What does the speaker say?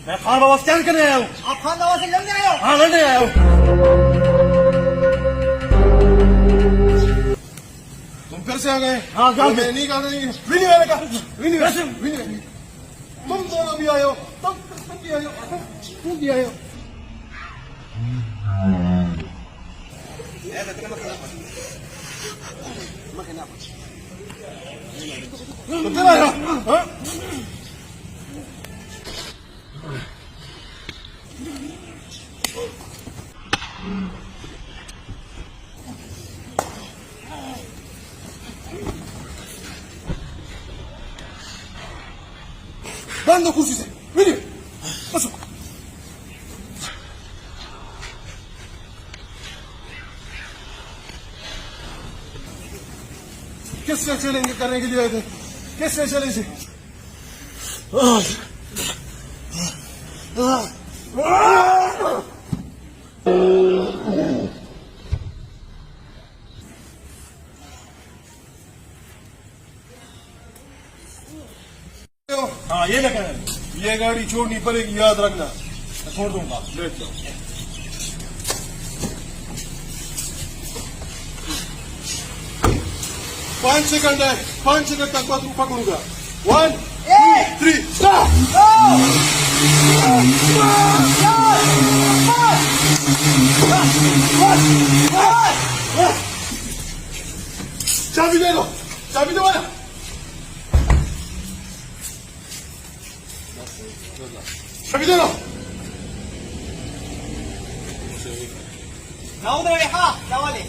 मैं खान बाबा से क्या करने आया हूँ? आप खान बाबा से लड़ने आए हो? हाँ लड़ने आया हूँ। तुम फिर से आ गए? हाँ, जान मैं नहीं कहा नहीं विनी मैंने कहा विनी तुम दोनों भी आए हो तुम भी आए हो तुम भी आए हो तुम फिर आए हो हाँ? बंद हो कुर्सी से विनी बसो किससे चैलेंज करने के लिए आए थे किससे चैलेंज हाँ ये मैं कह रहा हूँ। ये गाड़ी छोड़नी पड़ेगी याद रखना मैं छोड़ दूंगा। लेट जाओ 5 सेकंड है 5 सेकंड तक बात पकड़ूंगा 1 2 3 स्टार्ट चाबी दे दो चाबी दो ना चाबी दे दो जाऊ दे हा जावाले